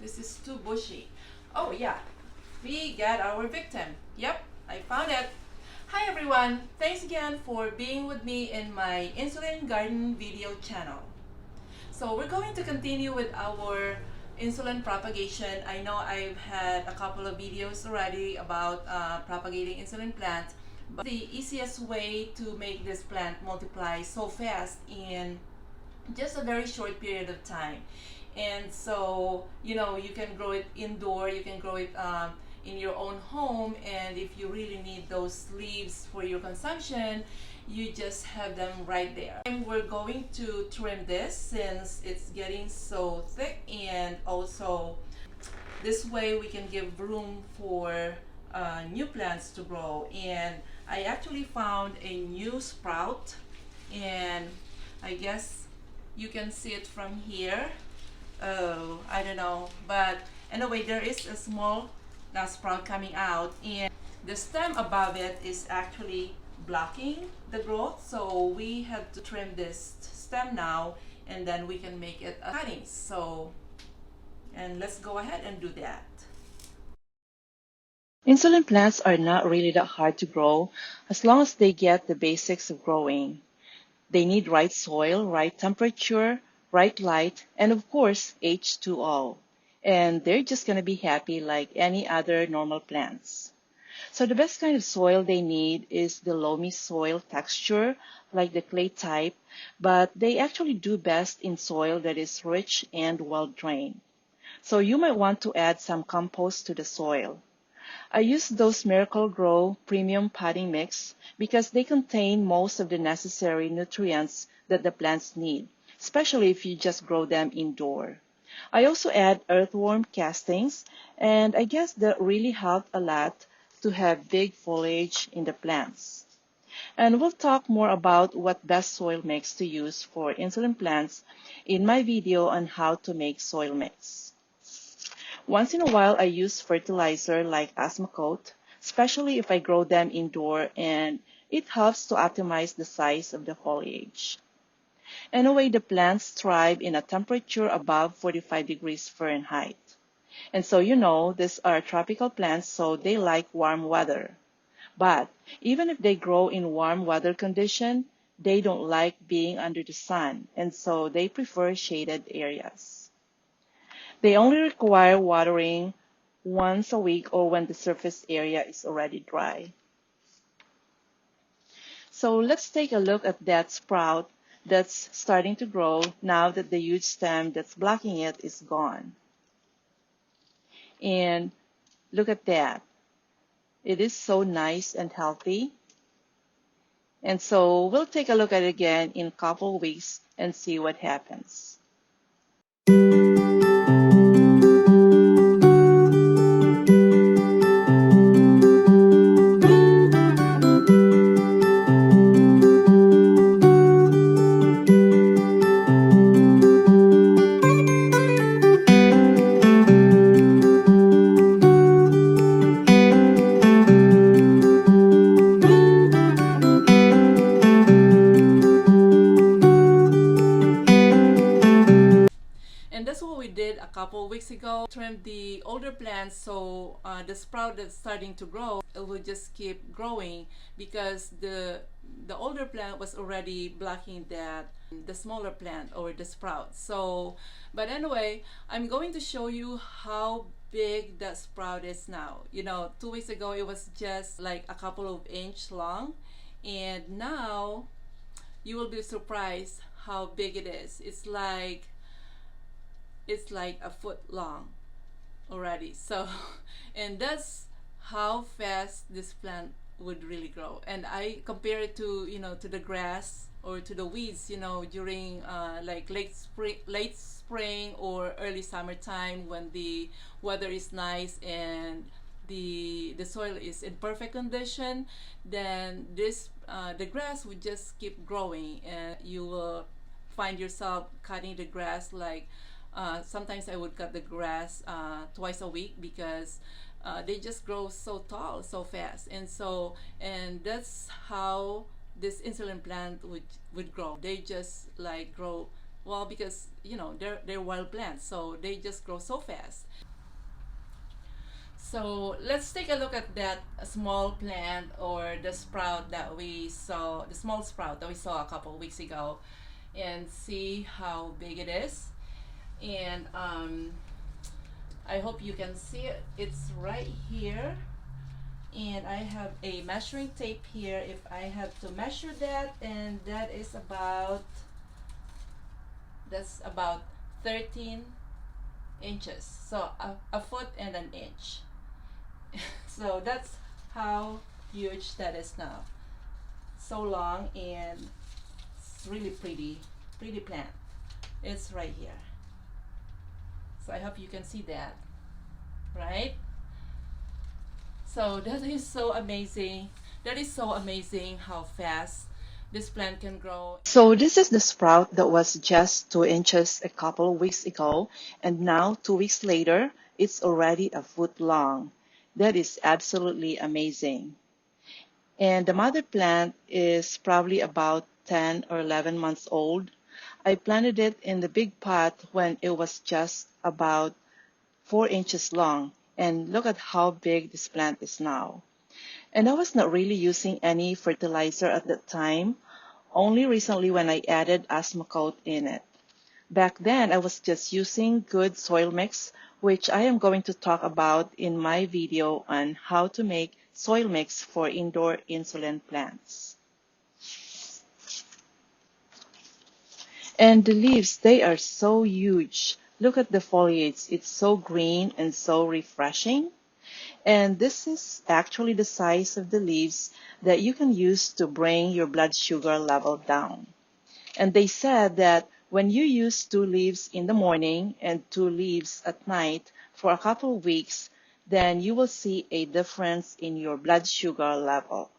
This is too bushy. Oh yeah, we got our victim. Yep, I found it. Hi everyone, thanks again for being with me in my insulin garden video channel. So we're going to continue with our insulin propagation. I know I've had a couple of videos already about propagating insulin plant, but the easiest way to make this plant multiply so fast in just a very short period of time. And so, you can grow it indoor, you can grow it in your own home, and if you really need those leaves for your consumption, you just have them right there. And we're going to trim this since it's getting so thick, and also this way we can give room for new plants to grow. And I actually found a new sprout, and I guess you can see it from here. Oh, I don't know, but anyway, there is a small sprout coming out, and the stem above it is actually blocking the growth, so we have to trim this stem now, and then we can make it a cutting. So, and let's go ahead and do that. Insulin plants are not really that hard to grow as long as they get the basics of growing. They need right soil, right temperature, right light, and of course, H2O. And they're just going to be happy like any other normal plants. So the best kind of soil they need is the loamy soil texture, like the clay type, but they actually do best in soil that is rich and well drained. So you might want to add some compost to the soil. I use those Miracle-Gro premium potting mix because they contain most of the necessary nutrients that the plants need, especially if you just grow them indoor. I also add earthworm castings, and I guess that really helped a lot to have big foliage in the plants. And we'll talk more about what best soil mix to use for insulin plants in my video on how to make soil mix. Once in a while, I use fertilizer like Asmacote, especially if I grow them indoor, and it helps to optimize the size of the foliage. Anyway, the plants thrive in a temperature above 45 degrees Fahrenheit. And so these are tropical plants, so they like warm weather. But even if they grow in warm weather condition, they don't like being under the sun, and so they prefer shaded areas. They only require watering once a week or when the surface area is already dry. So let's take a look at that sprout that's starting to grow now that the huge stem that's blocking it is gone. And look at that. It is so nice and healthy. And so we'll take a look at it again in a couple of weeks and see what happens. And that's what we did a couple weeks ago. Trimmed the older plants, so the sprout that's starting to grow, it will just keep growing because the older plant was already blocking the smaller plant or the sprout. So, but anyway, I'm going to show you how big that sprout is now. 2 weeks ago it was just like a couple of inches long, and now you will be surprised how big it is. It's like a foot long already. So, and that's how fast this plant would really grow. And I compare it to to the grass or to the weeds during like late spring or early summertime when the weather is nice and the soil is in perfect condition. Then the grass would just keep growing, and you will find yourself cutting the grass like sometimes I would cut the grass twice a week because they just grow so tall so fast. And that's how this insulin plant would grow. They just like grow Well, because they're wild plants, so they just grow so fast. So let's take a look at that small plant, or the sprout that we saw, the small sprout that we saw a couple weeks ago, and see how big it is. And I hope you can see it. It's right here. And I have a measuring tape here if I have to measure that, and that's about 13 inches. So a foot and an inch. So that's how huge that is now. So long, and it's really pretty plant. It's right here. So I hope you can see that, right? So that is so amazing. That is so amazing how fast this plant can grow. So this is the sprout that was just 2 inches a couple of weeks ago, and now 2 weeks later, it's already a foot long. That is absolutely amazing. And the mother plant is probably about 10 or 11 months old. I planted it in the big pot when it was just about 4 inches long, and look at how big this plant is now. And I was not really using any fertilizer at that time, only recently when I added Asmocote in it. Back then, I was just using good soil mix, which I am going to talk about in my video on how to make soil mix for indoor insulin plants. And the leaves, they are so huge. Look at the foliage. It's so green and so refreshing. And this is actually the size of the leaves that you can use to bring your blood sugar level down. And they said that when you use 2 leaves in the morning and 2 leaves at night for a couple of weeks, then you will see a difference in your blood sugar level.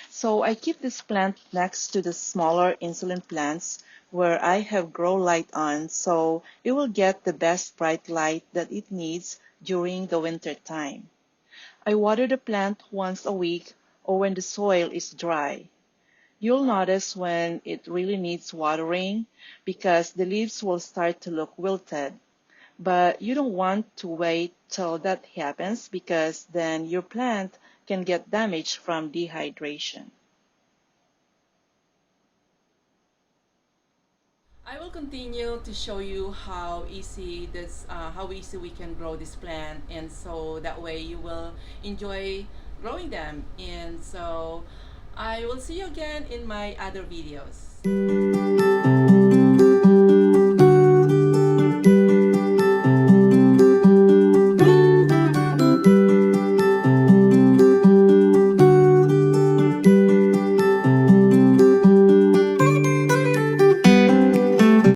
So I keep this plant next to the smaller insulin plants where I have grow light on, so it will get the best bright light that it needs during the winter time. I water the plant once a week or when the soil is dry. You'll notice when it really needs watering because the leaves will start to look wilted. But you don't want to wait till that happens because then your plant can get damaged from dehydration. I will continue to show you how easy we can grow this plant, and so that way you will enjoy growing them. And so I will see you again in my other videos.